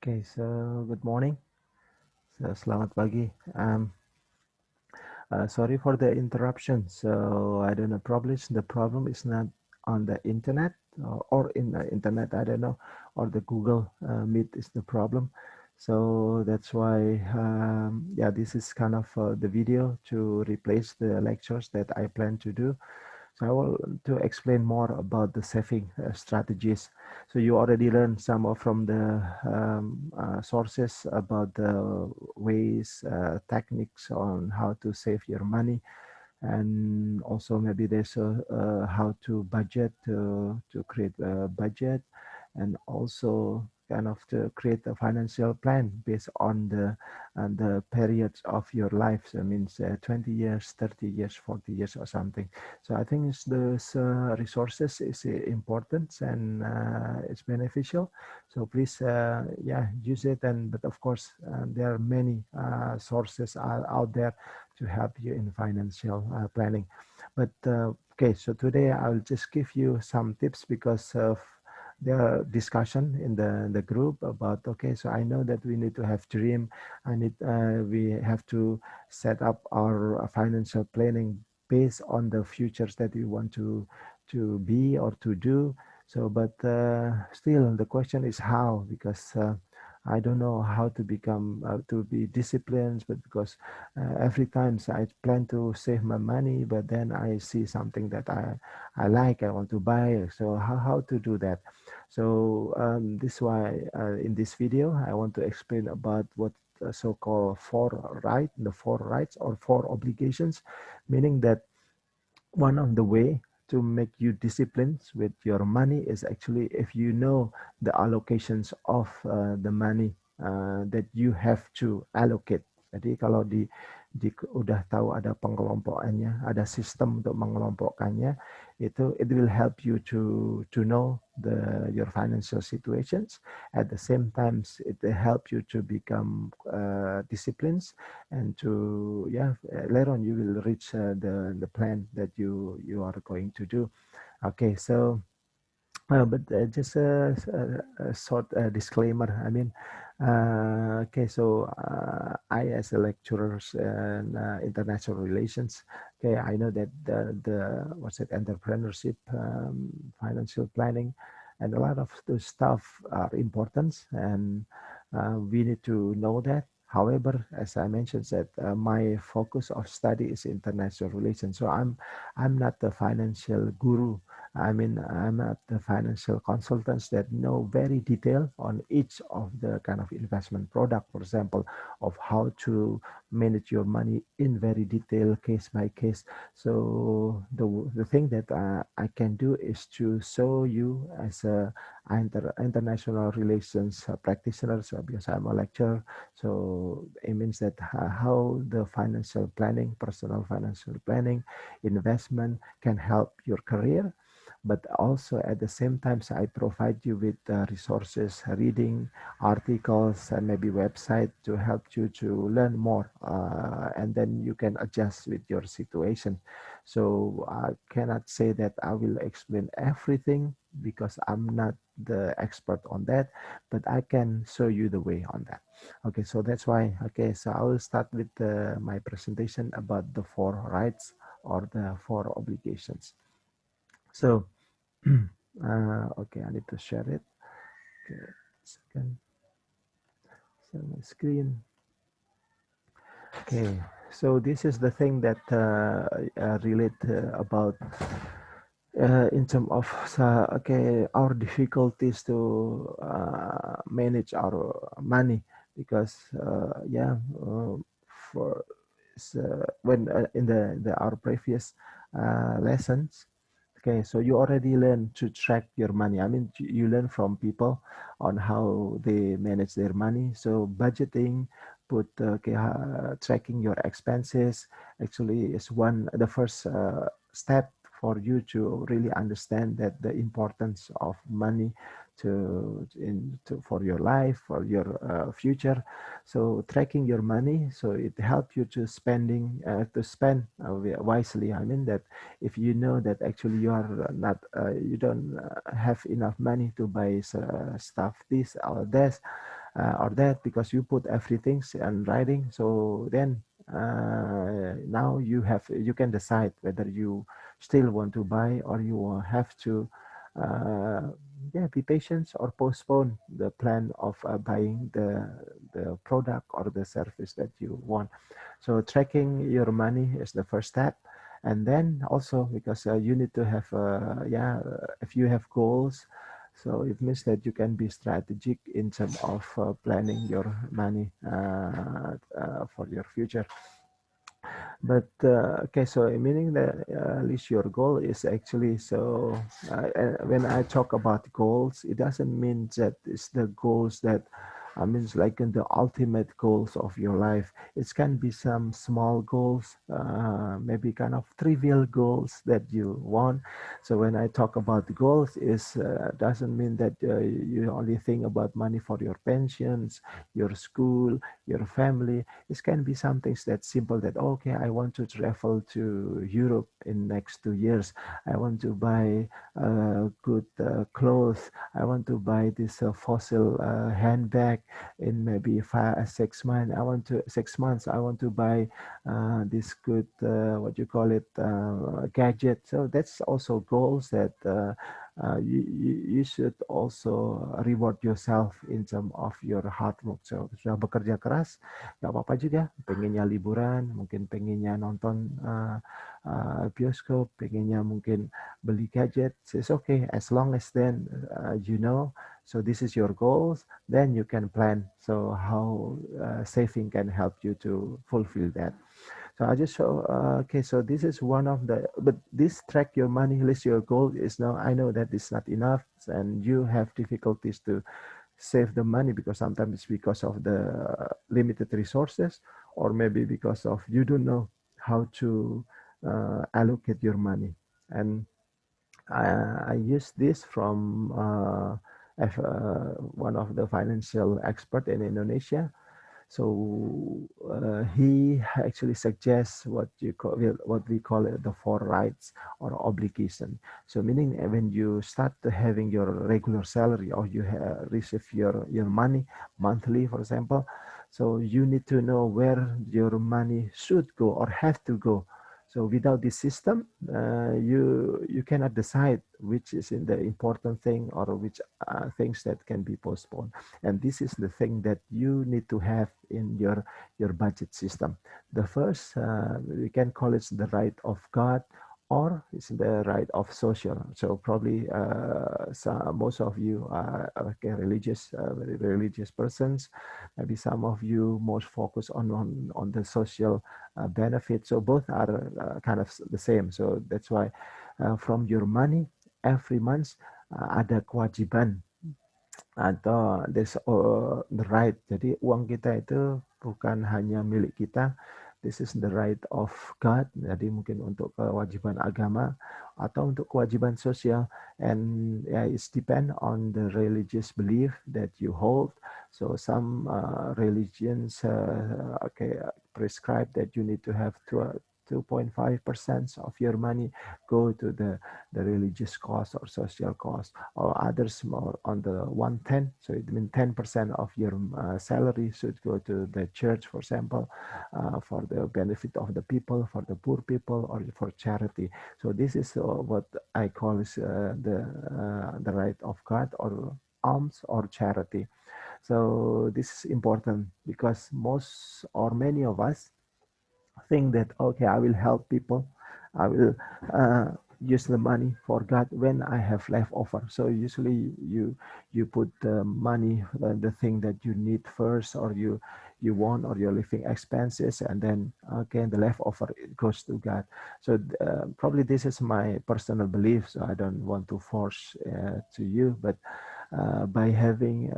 Okay, so good morning. So selamat pagi. Sorry for the interruption. So I don't know. Probably the problem is not on the internet or in the internet. I don't know, or the Google Meet is the problem. So that's why, yeah, this is kind of the video to replace the lectures that I plan to do. So I want to explain more about the saving strategies. So you already learned some from the sources about the ways, techniques on how to save your money, and also maybe there's how to budget to create a budget, and also kind of to create a financial plan based on the periods of your life. So it means 20 years, 30 years, 40 years or something. So I think this resources is important and it's beneficial. So please, yeah, use it. And but of course, there are many sources out there to help you in financial planning. But okay, so today I'll just give you some tips because of the discussion in the group about, okay, so I know that we need to have dream. We have to set up our financial planning based on the futures that we want to be or to do. So but still the question is how, because I don't know how to become to be disciplined, but because every time I plan to save my money, but then I see something that I like, I want to buy. So how to do that? So this is why in this video I want to explain about what so-called the four rights or four obligations, meaning that one of the way to make you disciplined with your money is actually if you know the allocations of the money that you have to allocate. Jadi kalau udah tahu ada pengelompokannya, ada sistem untuk mengelompokkannya, itu it will help you to know your financial situations. At the same time, it will help you to become disciplined and to, yeah, later on you will reach the plan that you are going to do. Okay, so but just a short disclaimer. I mean, okay, so I, as a lecturer in international relations, okay, I know that the what's it, entrepreneurship, financial planning, and a lot of those stuff are important, and we need to know that. However, as I mentioned, that my focus of study is international relations, so I'm not the financial guru. I mean, I'm not the financial consultants that know very detailed on each of the kind of investment product, for example, of how to manage your money in very detail, case by case. So the thing that I can do is to show you as a international relations practitioner, so because I'm a lecturer, so it means that how the financial planning, personal financial planning, investment can help your career, but also at the same time, so I provide you with resources, reading articles, and maybe website to help you to learn more, and then you can adjust with your situation. So I cannot say that I will explain everything because I'm not the expert on that, but I can show you the way on that. Okay, so that's why. Okay, so I will start with my presentation about the four rights or the four obligations. So okay, I need to share it. Okay, second, share my screen. Okay, so this is the thing that relate about in terms of okay, our difficulties to manage our money, because yeah, for when in the our previous lessons. Okay, so you already learn to track your money. I mean, you learn from people on how they manage their money. So budgeting, okay, tracking your expenses actually is the first step for you to really understand that the importance of money for your life, for your future. So tracking your money, so it helps you to spend wisely. I mean that if you know that actually you are not you don't have enough money to buy stuff this or that, or that, because you put everything in writing. So then now you can decide whether you still want to buy, or you will have to uh, yeah, be patient or postpone the plan of buying the product or the service that you want. So tracking your money is the first step. And then also, because you need to have yeah, if you have goals, so it means that you can be strategic in terms of planning your money for your future. But okay, so meaning that at least your goal is actually, so when I talk about goals, it doesn't mean that it's the goals that means like in the ultimate goals of your life. It can be some small goals, maybe kind of trivial goals that you want. So when I talk about goals, is doesn't mean that you only think about money for your pensions, your school, your family. It can be something that simple, that okay, I want to travel to Europe in next 2 years. I want to buy good clothes. I want to buy this fossil handbag in maybe 5 6 months. 6 months. I want to buy this good what you call it, gadget. So that's also goals that you should also reward yourself in terms of your hard work. So sudah bekerja keras, nggak apa-apa juga. Pengennya liburan, mungkin pengennya nonton bioskop, pengennya mungkin beli gadget. So it's okay as long as then you know. So this is your goals. Then you can plan. So how saving can help you to fulfill that. So I just show, okay, so this is one of the, but this track your money, list your goal is now, I know that it's not enough and you have difficulties to save the money, because sometimes it's because of the limited resources, or maybe because of you don't know how to allocate your money. And I use this from one of the financial expert in Indonesia. So he actually suggests what we call it, the four rights or obligation. So meaning when you start to having your regular salary, or you receive your money monthly, for example, so you need to know where your money should go or have to go. So without this system, you cannot decide which is in the important thing, or which things that can be postponed. And this is the thing that you need to have in your budget system. The first, we can call it the right of God, or it's the right of social. So probably most of you are okay, very religious persons. Maybe some of you most focus on the social benefit. So both are kind of the same. So that's why from your money every month ada kewajiban atau this the right. Jadi uang kita itu bukan hanya milik kita. This is the right of God. Jadi mungkin untuk kewajiban agama atau untuk kewajiban sosial. And yeah, it's depend on the religious belief that you hold. So some religions okay, prescribe that you need to have 2.5% of your money go to the religious cause or social cause, or others more on the 110. So it means 10% of your salary should go to the church, for example, for the benefit of the people, for the poor people, or for charity. So this is what I call is the right of God, or alms or charity. So this is important, because most or many of us think that okay, I will help people, I will use the money for God when I have leftover. So usually you put the money, the thing that you need first, or you want, or your living expenses, and then again the leftover it goes to God. So probably this is my personal belief, so I don't want to force to you, but by having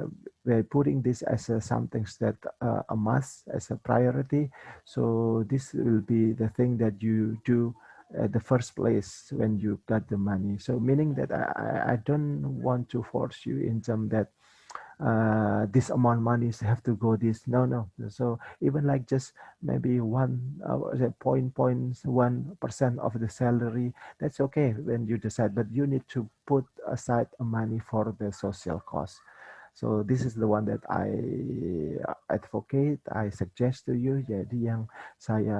by putting this as something that a must, as a priority, so this will be the thing that you do at the first place when you got the money. So meaning that I don't want to force you in terms that this amount of money have to go this. No, no. So even like just maybe 0.1% of the salary, that's okay when you decide. But you need to put aside money for the social cost. So this is the one that I advocate, I suggest to you. Jadi yang saya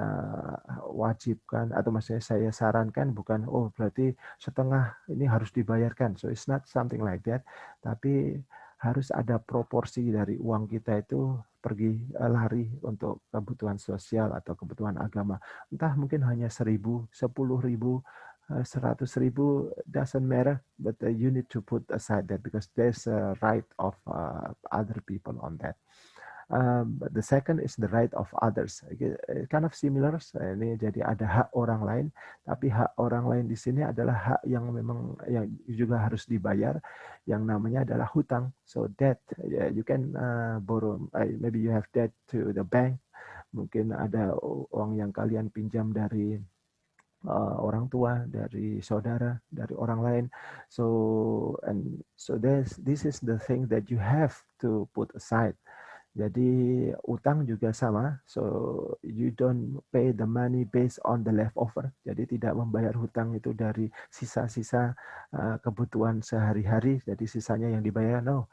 wajibkan atau maksudnya saya sarankan bukan oh berarti setengah ini harus dibayarkan. So it's not something like that. Tapi harus ada proporsi dari uang kita itu pergi lari untuk kebutuhan sosial atau kebutuhan agama. Entah mungkin hanya 1.000, 10.000, 100.000 doesn't matter, but you need to put aside that because there's a right of other people on that. But the second is the right of others. Kind of similar. Ini jadi ada hak orang lain, tapi hak orang lain di sini adalah hak yang memang yang juga harus dibayar, yang namanya adalah hutang. So debt, you can borrow. Maybe you have debt to the bank. Mungkin ada uang yang kalian pinjam dari orang tua, dari saudara, dari orang lain. So this is the thing that you have to put aside. Jadi utang juga sama. So you don't pay the money based on the leftover. Jadi tidak membayar hutang itu dari sisa-sisa kebutuhan sehari-hari. Jadi sisanya yang dibayar. No,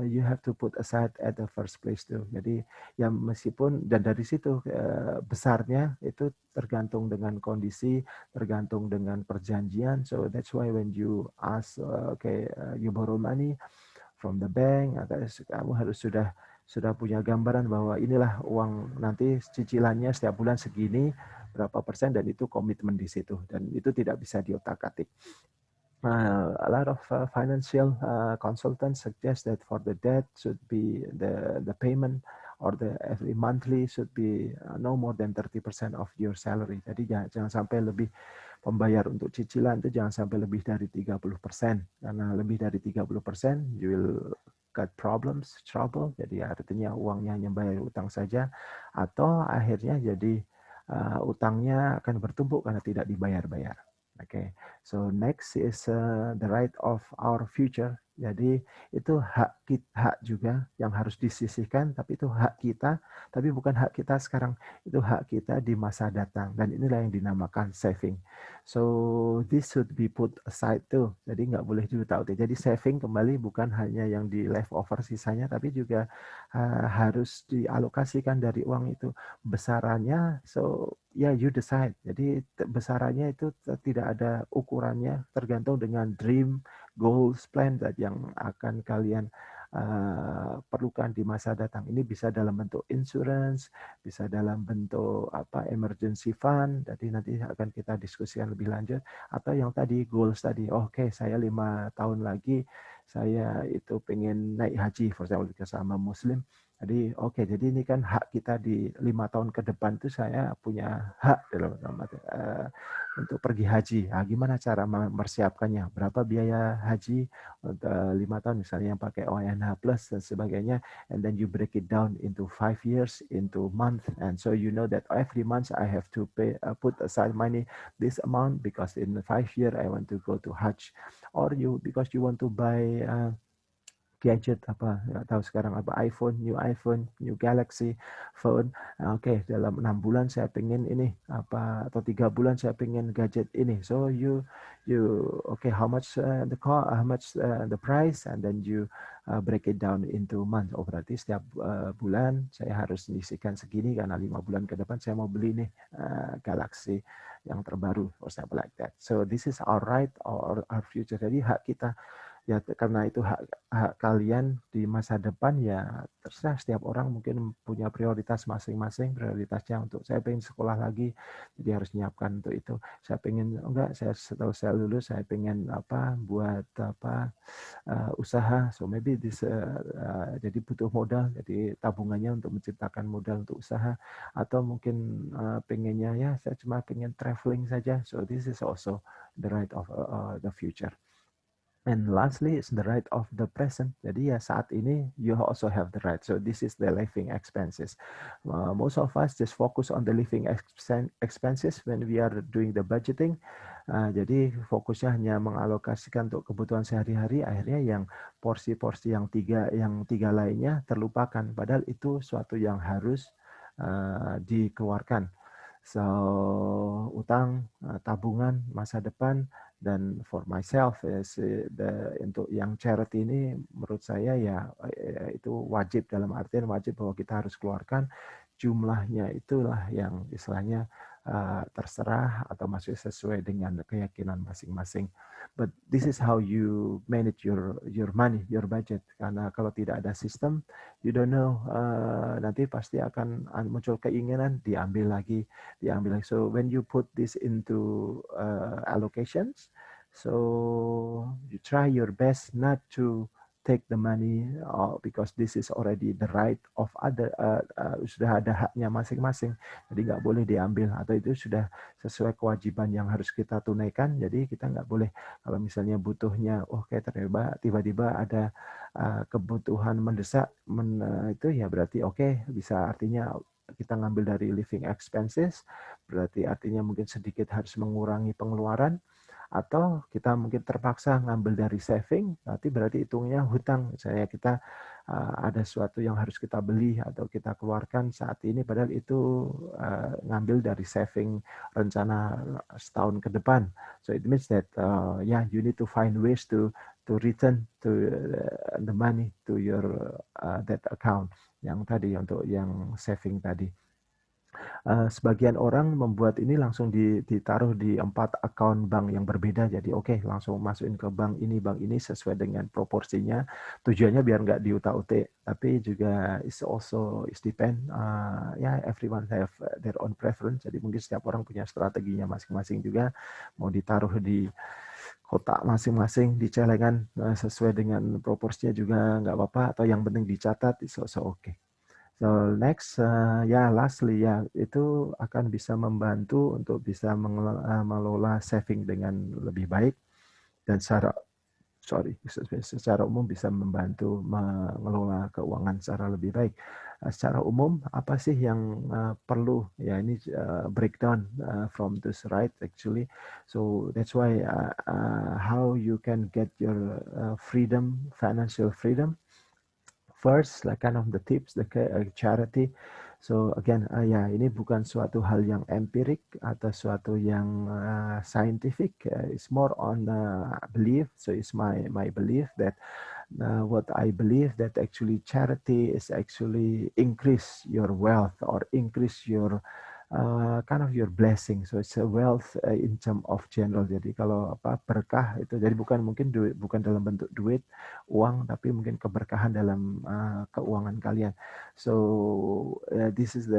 you have to put aside at the first place too. Jadi ya meskipun dan dari situ besarnya itu tergantung dengan kondisi, tergantung dengan perjanjian. So that's why when you ask, you borrow money from the bank, kamu harus sudah punya gambaran bahwa inilah uang nanti cicilannya setiap bulan segini, berapa persen, dan itu komitmen di situ. Dan itu tidak bisa diotak-atik. A lot of financial consultants suggest that for the debt should be the payment or the every monthly should be no more than 30% of your salary. Jadi jangan sampai lebih pembayar untuk cicilan itu jangan sampai lebih dari 30%. Karena lebih dari 30%, you will got problems, trouble. Jadi artinya uangnya hanya bayar utang saja. Atau akhirnya jadi utangnya akan bertumpuk karena tidak dibayar-bayar. Okay, so next is the right of our future. Jadi itu hak juga yang harus disisihkan, tapi itu hak kita, tapi bukan hak kita sekarang, itu hak kita di masa datang. Dan inilah yang dinamakan saving. So this should be put aside too. Jadi nggak boleh diutak-utik. Jadi saving kembali bukan hanya yang di leftover sisanya, tapi juga harus dialokasikan dari uang itu besarannya. So ya you decide. Jadi besarannya itu tidak ada ukurannya, tergantung dengan dream, goals, plan yang akan kalian perlukan di masa datang. Ini bisa dalam bentuk insurance, bisa dalam bentuk emergency fund. Jadi nanti akan kita diskusikan lebih lanjut. Atau yang tadi goals tadi, oke, saya 5 tahun lagi saya itu pengen naik haji, for example, sama Muslim. Jadi jadi ini kan hak kita di 5 tahun ke depan itu saya punya hak dalam untuk pergi haji. Nah, gimana cara mempersiapkannya? Berapa biaya haji untuk 5 tahun misalnya yang pakai ONH plus dan sebagainya. And then you break it down into 5 years, into month. And so you know that every month I have to pay, put aside money this amount because in the 5 year I want to go to Hajj. Or because you want to buy gadget nggak tahu sekarang new iPhone, new Galaxy phone. Oke, dalam 6 bulan saya pengen ini atau 3 bulan saya pengen gadget ini. So you how much the cost, how much the price, and then you break it down into month. Oh berarti setiap bulan saya harus menyisihkan segini karena 5 bulan ke depan saya mau beli nih Galaxy yang terbaru, or something like that. So this is our right or our future. Jadi hak kita. Ya karena itu hak kalian di masa depan, ya terserah, setiap orang mungkin punya prioritas masing-masing. Prioritasnya untuk saya pengen sekolah lagi, jadi harus menyiapkan untuk itu. Saya pengen setelah saya lulus saya pengen buat usaha. So maybe this jadi butuh modal, jadi tabungannya untuk menciptakan modal untuk usaha. Atau mungkin pengennya ya saya cuma pengen traveling saja. So this is also the right of the future. And lastly is the right of the present. Jadi ya saat ini you also have the right. So this is the living expenses. Most of us just focus on the living expenses when we are doing the budgeting. Jadi fokusnya hanya mengalokasikan untuk kebutuhan sehari-hari. Akhirnya yang porsi-porsi yang tiga lainnya terlupakan. Padahal itu suatu yang harus dikeluarkan. So utang, tabungan, masa depan, Dan for myself untuk yang charity ini menurut saya ya itu wajib, dalam artian wajib bahwa kita harus keluarkan jumlahnya, itulah yang istilahnya terserah atau masih sesuai dengan keyakinan masing-masing. But this is how you manage your money, your budget. Karena kalau tidak ada sistem, you don't know, nanti pasti akan muncul keinginan diambil lagi. So when you put this into allocations, so you try your best not to take the money because this is already the right of other, sudah ada haknya masing-masing, jadi nggak boleh diambil, atau itu sudah sesuai kewajiban yang harus kita tunaikan, jadi kita nggak boleh kalau misalnya butuhnya, kayak tiba-tiba ada kebutuhan mendesak, itu ya berarti bisa, artinya kita ngambil dari living expenses, berarti artinya mungkin sedikit harus mengurangi pengeluaran, atau kita mungkin terpaksa ngambil dari saving, berarti hitungnya hutang. Misalnya kita ada sesuatu yang harus kita beli atau kita keluarkan saat ini, padahal itu ngambil dari saving rencana setahun ke depan. So it means that you need to find ways to return to the money to your that account yang tadi, untuk yang saving tadi. Sebagian orang membuat ini langsung ditaruh di 4 akun bank yang berbeda. Jadi langsung masukin ke bank ini sesuai dengan proporsinya. Tujuannya biar nggak diutak-utik. Tapi juga it's depend. Everyone have their own preference. Jadi mungkin setiap orang punya strateginya masing-masing juga. Mau ditaruh di kotak masing-masing di celengan sesuai dengan proporsinya juga nggak apa-apa. Atau yang penting dicatat, it's also okay. So next, lastly itu akan bisa membantu untuk bisa mengelola saving dengan lebih baik, dan secara umum bisa membantu mengelola keuangan secara lebih baik. Secara umum apa sih yang perlu? Ya ini breakdown from this right actually. So that's why how you can get your freedom, financial freedom. First, like kind of the tips, the charity. So again, ini bukan suatu hal yang empirik atau suatu yang scientific. It's more on belief. So it's my belief that what I believe that actually charity is actually increase your wealth or increase your kind of your blessing. So it's a wealth in term of general. Jadi kalau berkah itu, jadi bukan dalam bentuk duit, uang, tapi mungkin keberkahan dalam keuangan kalian. So this is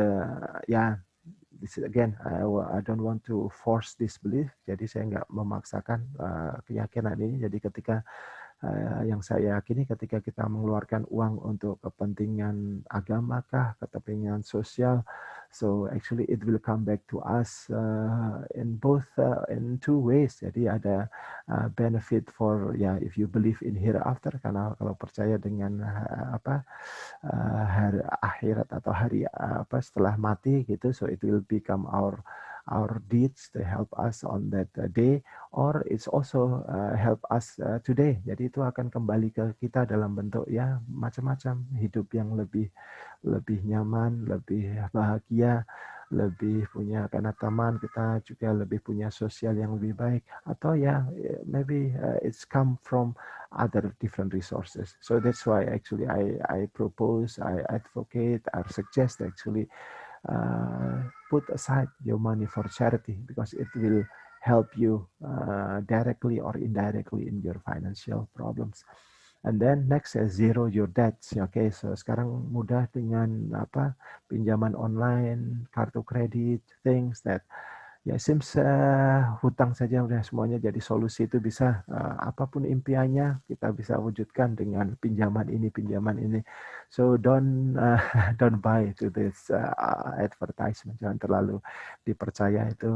again, I don't want to force this belief. Jadi saya nggak memaksakan keyakinan ini. Jadi ketika yang saya yakini, ketika kita mengeluarkan uang untuk kepentingan agama kah, kepentingan sosial, so actually it will come back to us in two ways. Jadi ada benefit for if you believe in hereafter, karena kalau percaya dengan hari akhirat atau hari setelah mati gitu, so it will become our deeds to help us on that day, or it's also help us today. Jadi itu akan kembali ke kita dalam bentuk macam-macam, hidup yang lebih nyaman, lebih bahagia, lebih punya karena teman, kita juga lebih punya sosial yang lebih baik, atau maybe it's come from other different resources. So that's why actually I propose, I advocate, I suggest actually put aside your money for charity, because it will help you directly or indirectly in your financial problems. And then next, zero your debts. Okay, so sekarang mudah dengan pinjaman online, kartu kredit, things that seems hutang saja udah semuanya jadi solusi. Itu bisa apapun impiannya kita bisa wujudkan dengan pinjaman ini. So don't buy to this advertisement. Jangan terlalu dipercaya itu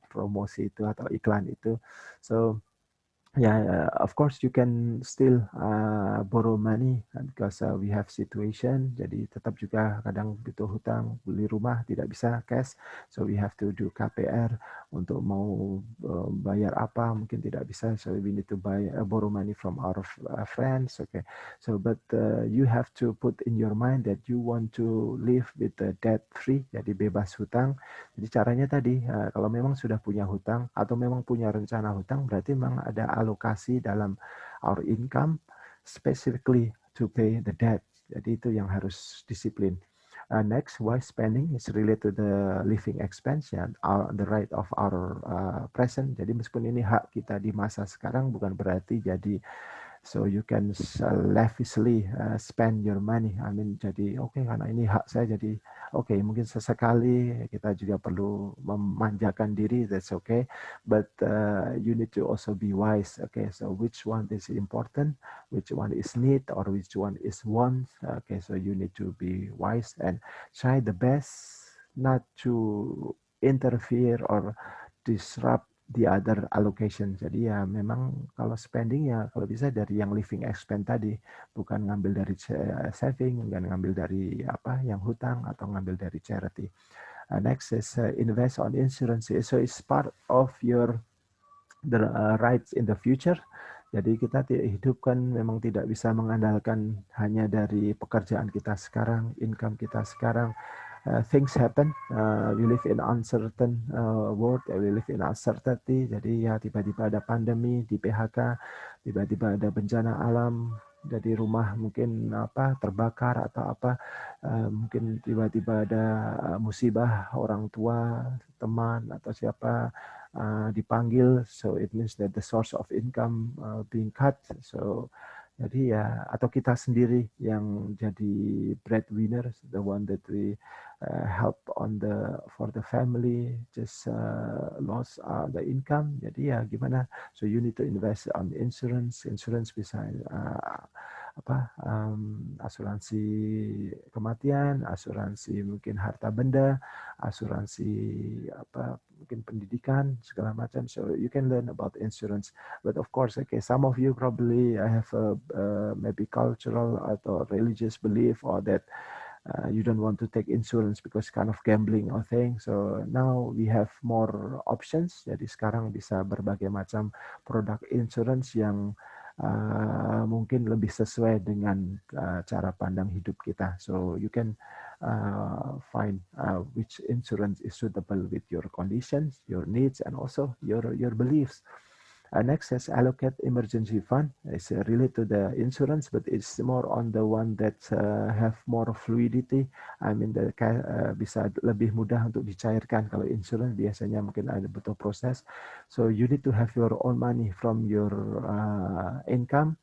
promosi itu atau iklan itu. So Yeah, of course you can still borrow money because we have situation. Jadi tetap juga kadang butuh hutang, beli rumah tidak bisa cash, so we have to do KPR untuk mau bayar apa mungkin tidak bisa, so we need to borrow money from our friends. Okay, so but you have to put in your mind that you want to live with the debt free, jadi bebas hutang. Jadi caranya tadi, kalau memang sudah punya hutang atau memang punya rencana hutang, berarti memang ada alokasi dalam our income specifically to pay the debt. Jadi itu yang harus disiplin. Next, wise spending is related to the living expense, ya, the right of our present. Jadi meskipun ini hak kita di masa sekarang, bukan berarti jadi so you can lavishly spend your money. I mean, jadi oke, karena ini hak saya, jadi oke, mungkin sesekali kita juga perlu memanjakan diri, that's okay, but you need to also be wise. Okay, so which one is important, which one is need, or which one is want. Okay, so you need to be wise and try the best not to interfere or disrupt the other allocation. Jadi ya memang kalau spending ya kalau bisa dari yang living expense tadi, bukan ngambil dari saving, bukan ngambil dari apa yang hutang atau ngambil dari charity. Next is invest on insurance. So it's part of your the rights in the future. Jadi kita hidup kan memang tidak bisa mengandalkan hanya dari pekerjaan kita sekarang, income kita sekarang. Things happen. We live in uncertain world. We live in uncertainty. Jadi ya tiba-tiba ada pandemi, di PHK, tiba-tiba ada bencana alam. Jadi rumah mungkin apa terbakar atau apa, mungkin tiba-tiba ada musibah orang tua, teman atau siapa dipanggil. So it means that the source of income being cut. So jadi ya atau kita sendiri yang jadi breadwinner, the one that we help on the for the family just lost the income. Jadi ya gimana? So you need to invest on insurance. Insurance bisa apa asuransi kematian, asuransi mungkin harta benda, asuransi apa mungkin pendidikan segala macam. So you can learn about insurance. But of course, okay, some of you probably have a maybe cultural atau religious belief or that you don't want to take insurance because kind of gambling or thing. So now we have more options. Jadi sekarang bisa berbagai macam produk insurance yang mungkin lebih sesuai dengan cara pandang hidup kita. So you can find which insurance is suitable with your conditions, your needs, and also your beliefs. Next is allocate emergency fund. It's related to the insurance, but it's more on the one that have more fluidity. I mean, bisa lebih mudah untuk dicairkan. Kalau insurance biasanya mungkin ada butuh proses. So you need to have your own money from your income,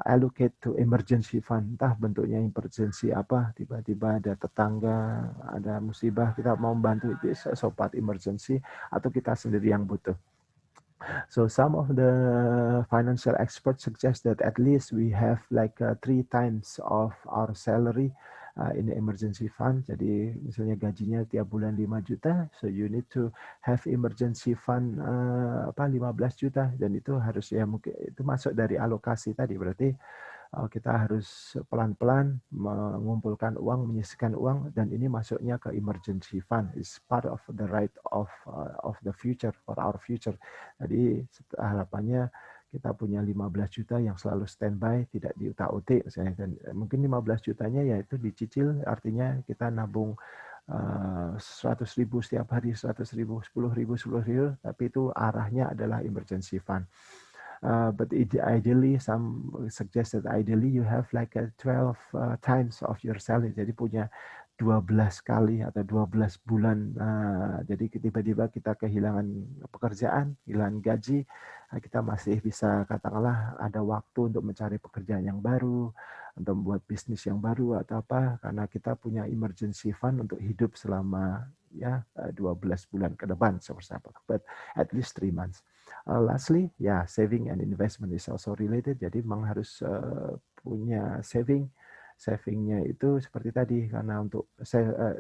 allocate to emergency fund. Entah bentuknya emergency apa, tiba-tiba ada tetangga, ada musibah, kita mau membantu, itu sopat emergency, atau kita sendiri yang butuh. So some of the financial experts suggest that at least we have like 3 times of our salary in the emergency fund. Jadi misalnya gajinya tiap bulan 5 juta, so you need to have emergency fund 15 juta, dan itu harus ya mungkin itu masuk dari alokasi tadi. Berarti kita harus pelan-pelan mengumpulkan uang, menyisihkan uang, dan ini masuknya ke emergency fund. It's part of the right of the future, for our future. Jadi harapannya kita punya 15 juta yang selalu standby, tidak diutak-utik misalnya. Dan mungkin 15 jutanya yaitu dicicil, artinya kita nabung 100.000 setiap hari, 100.000, 10.000, 10.000, tapi itu arahnya adalah emergency fund. But ideally, some suggest that ideally you have like a 12 times of your salary. Jadi punya 12 kali atau 12 bulan. Jadi tiba-tiba kita kehilangan pekerjaan, kehilangan gaji, kita masih bisa katakanlah ada waktu untuk mencari pekerjaan yang baru, untuk membuat bisnis yang baru atau apa, karena kita punya emergency fund untuk hidup selama ya 12 bulan ke depan, seperti apa. But at least 3 months. Lastly, ya saving and investment is also related. Jadi memang harus punya saving. Savingnya itu seperti tadi, karena untuk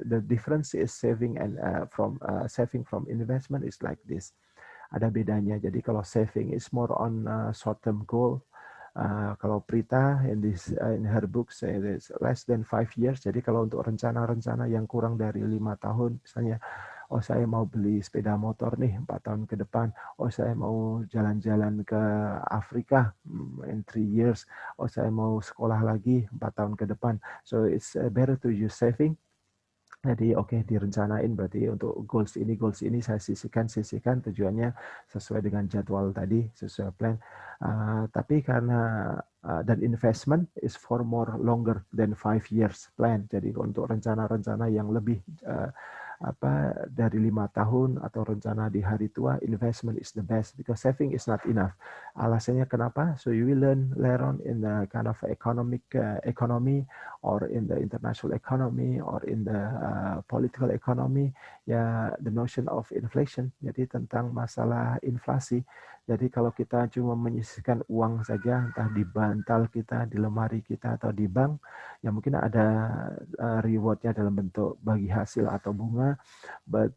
the difference is saving and from saving from investment is like this. ada bedanya. Jadi kalau saving is more on short term goal. Kalau Prita in her book say it's less than 5 years. Jadi kalau untuk rencana-rencana yang kurang dari 5 tahun, misalnya, oh saya mau beli sepeda motor nih 4 tahun ke depan, oh saya mau jalan-jalan ke Afrika in 3 years, oh saya mau sekolah lagi 4 tahun ke depan. So it's better to use saving. Jadi oke, direncanain berarti untuk goals ini saya sisihkan tujuannya sesuai dengan jadwal tadi, sesuai plan. Tapi karena dan investment is for more longer than 5 years plan. Jadi untuk rencana-rencana yang lebih dari 5 tahun atau rencana di hari tua, investment is the best because saving is not enough. Alasannya kenapa? So you will learn later on in the kind of economy or in the international economy or in the political economy, ya the notion of inflation. Jadi tentang masalah inflasi. Jadi kalau kita cuma menyisihkan uang saja, entah di bantal kita, di lemari kita, atau di bank, ya mungkin ada rewardnya dalam bentuk bagi hasil atau bunga, but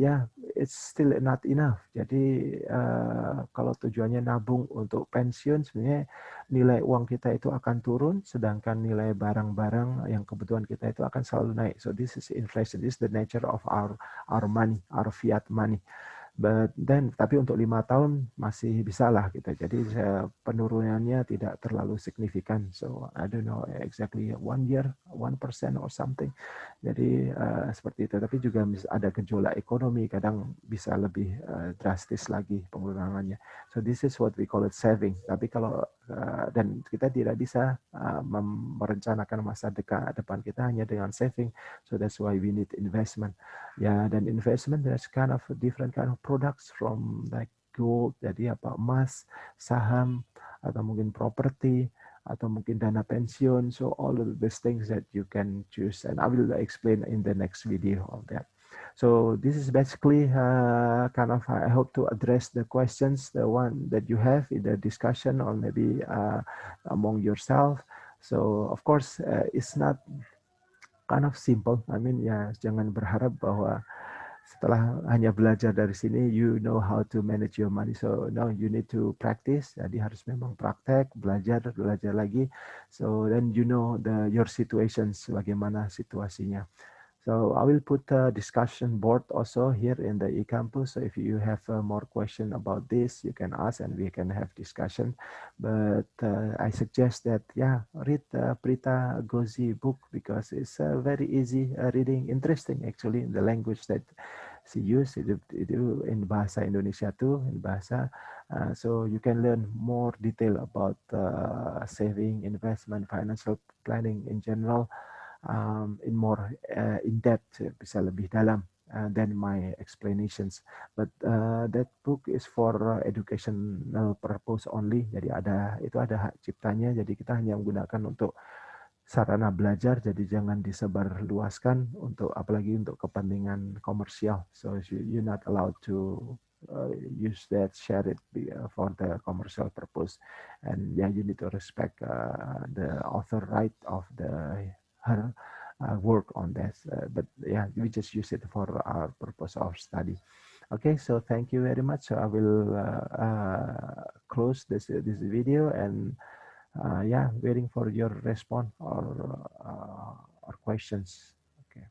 yeah, it's still not enough. Jadi kalau tujuannya nabung untuk pensiun, sebenarnya nilai uang kita itu akan turun, sedangkan nilai barang-barang yang kebutuhan kita itu akan selalu naik. So this is inflation. This is the nature of our money, our fiat money. But then, tapi untuk 5 tahun masih bisa lah gitu. Jadi penurunannya tidak terlalu signifikan. So I don't know exactly 1 year, 1% or something. Jadi seperti itu. Tapi juga ada gejolak ekonomi, kadang bisa lebih drastis lagi pengurangannya. So this is what we call it saving. Tapi kalau dan kita tidak bisa merencanakan masa depan kita hanya dengan saving. So that's why we need investment. Ya, dan investment there's kind of different kind of products from like gold, jadi emas, saham, atau mungkin property, atau mungkin dana pensiun. So all of these things that you can choose, and I will explain in the next video of that. So this is basically kind of, I hope to address the questions, the one that you have in the discussion or maybe among yourself. So of course it's not kind of simple. I mean, ya jangan berharap bahwa setelah hanya belajar dari sini, you know how to manage your money. So no, you need to practice. Jadi harus memang praktek, belajar lagi. So then you know your situations, bagaimana situasinya. So I will put a discussion board also here in the eCampus. So if you have more question about this, you can ask and we can have discussion. But I suggest that, read Prita Gozi book because it's very easy reading, interesting actually, the language that she used itu in bahasa Indonesia too, in bahasa. So you can learn more detail about saving, investment, financial planning in general. In more in depth, bisa lebih dalam than my explanations. But that book is for educational purpose only. Jadi itu ada hak ciptanya. Jadi kita hanya menggunakan untuk sarana belajar. Jadi jangan disebarluaskan untuk apalagi untuk kepentingan komersial. So you're not allowed to use that, share it for the commercial purpose. And you need to respect the author right of her work on that. But we just use it for our purpose of study. Okay, so thank you very much. So I will close this video and waiting for your response or questions. Okay.